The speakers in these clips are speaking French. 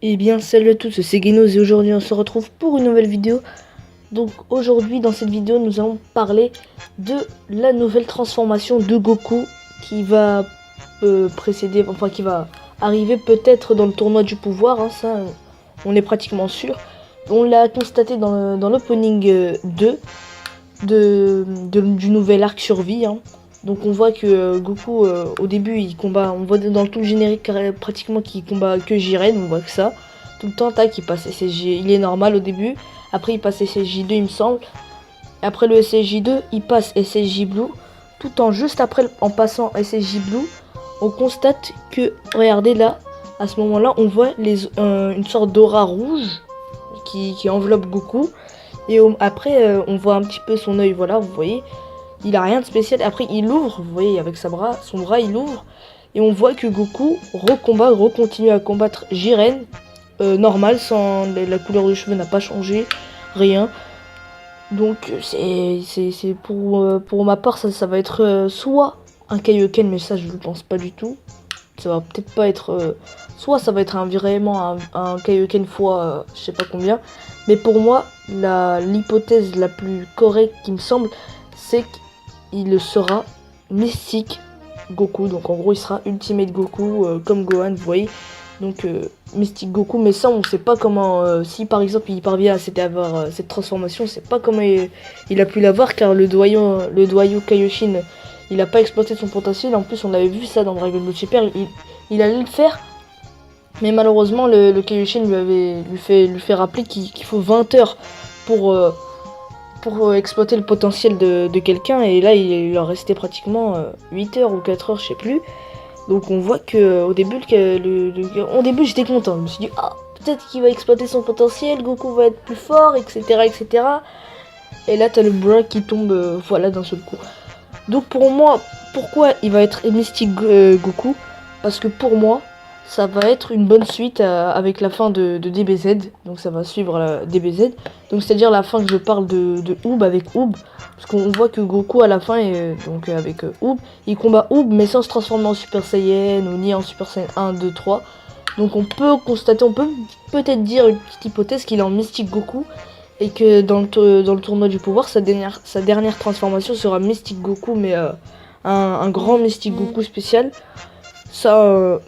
Eh bien salut à tous, c'est Genos et aujourd'hui on se retrouve pour une nouvelle vidéo. Donc aujourd'hui dans cette vidéo nous allons parler de la nouvelle transformation de Goku qui va précéder, enfin qui va arriver peut-être dans le tournoi du pouvoir, hein, ça on est pratiquement sûr. On l'a constaté dans l'opening 2 du nouvel arc survie, hein. Donc on voit que Goku au début il combat, on voit dans tout le générique pratiquement qu'il combat que Jiren, on voit que ça. Tout le temps tac il passe SSJ, il est normal au début, après il passe SSJ2 il me semble. Après le SSJ2 il passe SSJ Blue, tout en juste après en passant SSJ Blue, on constate que, regardez là, à ce moment là on voit une sorte d'aura rouge qui enveloppe Goku. Et après on voit un petit peu son œil, voilà vous voyez. Il a rien de spécial. Après, il ouvre, vous voyez, avec son bras, il ouvre. Et on voit que Goku recontinue à combattre Jiren. Normal, sans la couleur de cheveux n'a pas changé, rien. Donc, c'est pour ma part, ça va être soit un Kaioken, mais ça, je ne pense pas du tout. Ça va peut-être pas être... soit ça va être vraiment un Kaioken fois je sais pas combien. Mais pour moi, l'hypothèse la plus correcte qui me semble, c'est qu'il sera Mystique Goku. Donc en gros, il sera Ultimate Goku comme Gohan, vous voyez. Donc Mystique Goku, mais ça, on sait pas comment... si par exemple il parvient à avoir cette transformation, on sait pas comment il a pu l'avoir, car le doyau Kaioshin, il a pas exploité son potentiel. En plus, on avait vu ça dans Dragon Ball Super, il allait le faire. Mais malheureusement, le Kaioshin lui fait rappeler qu'il faut 20 heures pour exploiter le potentiel de quelqu'un. Et là, il leur restait pratiquement 8 heures ou 4 heures, je sais plus. Donc on voit que au début, au début j'étais content. Je me suis dit, ah, peut-être qu'il va exploiter son potentiel, Goku va être plus fort, etc. etc. Et là, t'as le bras qui tombe, voilà, d'un seul coup. Donc pour moi, pourquoi il va être Mystique Goku? Parce que pour moi, ça va être une bonne suite avec la fin de DBZ. Donc ça va suivre la DBZ. Donc c'est-à-dire la fin que je parle de Oob avec Oob. Parce qu'on voit que Goku à la fin, donc avec Oob, il combat Oob mais sans se transformer en Super Saiyan ou ni en Super Saiyan 1, 2, 3. Donc on peut constater, on peut peut-être dire une petite hypothèse qu'il est en Mystique Goku. Et que dans le tournoi du pouvoir, sa dernière transformation sera Mystique Goku, mais un grand Mystique Goku spécial. Ça,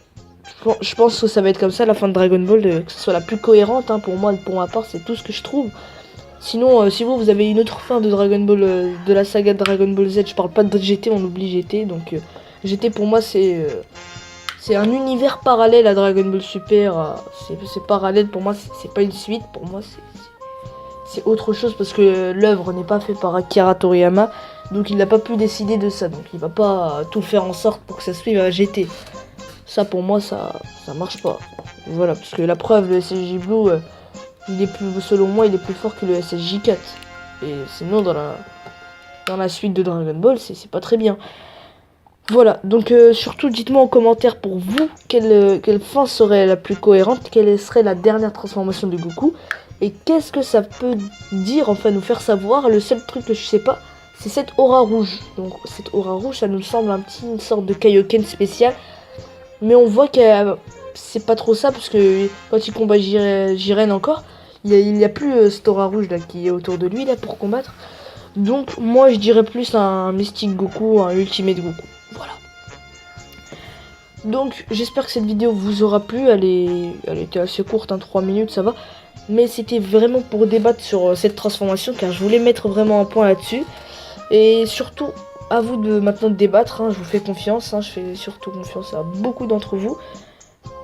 je pense que ça va être comme ça la fin de Dragon Ball, que ce soit la plus cohérente, hein, pour moi, pour ma part, c'est tout ce que je trouve. Sinon, si vous avez une autre fin de Dragon Ball, de la saga de Dragon Ball Z, je parle pas de GT, on oublie GT, donc GT pour moi c'est un univers parallèle à Dragon Ball Super, c'est parallèle pour moi, c'est pas une suite, pour moi c'est autre chose parce que l'œuvre n'est pas faite par Akira Toriyama, donc il n'a pas pu décider de ça, donc il va pas tout faire en sorte pour que ça suive à GT. Ça pour moi ça marche pas. Voilà, parce que la preuve, le SSJ Blue, selon moi il est plus fort que le SSJ 4. Et sinon dans la suite de Dragon Ball c'est pas très bien. Voilà, donc surtout dites-moi en commentaire pour vous quelle fin serait la plus cohérente, quelle serait la dernière transformation de Goku. Et qu'est-ce que ça peut dire, enfin nous faire savoir. Le seul truc que je sais pas, c'est cette aura rouge. Donc cette aura rouge, ça nous semble une sorte de Kaioken spécial. Mais on voit que c'est pas trop ça, parce que quand il combat Jiren encore, il y a plus cette aura rouge là qui est autour de lui là pour combattre. Donc moi je dirais plus un Mystique Goku, un Ultimate Goku. Voilà. Donc j'espère que cette vidéo vous aura plu. Elle était assez courte, hein, 3 minutes, ça va. Mais c'était vraiment pour débattre sur cette transformation, car je voulais mettre vraiment un point là-dessus. Et surtout, à vous de maintenant de débattre, hein, je vous fais confiance, hein, je fais surtout confiance à beaucoup d'entre vous.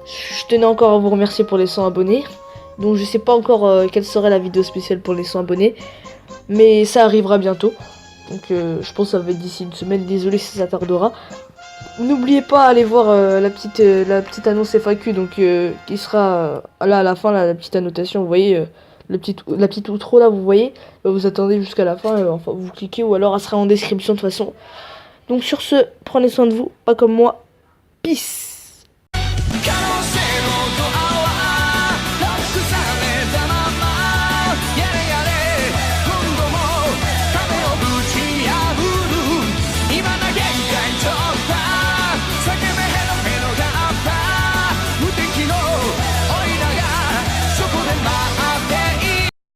Je tenais encore à vous remercier pour les 100 abonnés. Donc je sais pas encore quelle serait la vidéo spéciale pour les 100 abonnés. Mais ça arrivera bientôt. Donc je pense que ça va être d'ici une semaine, désolé si ça tardera. N'oubliez pas d'aller voir la petite annonce FAQ, donc qui sera là à la fin, là, la petite annotation, vous voyez, la petite outro là, vous voyez, vous attendez jusqu'à la fin, enfin vous cliquez, ou alors elle sera en description de toute façon. Donc sur ce, prenez soin de vous, pas comme moi, peace.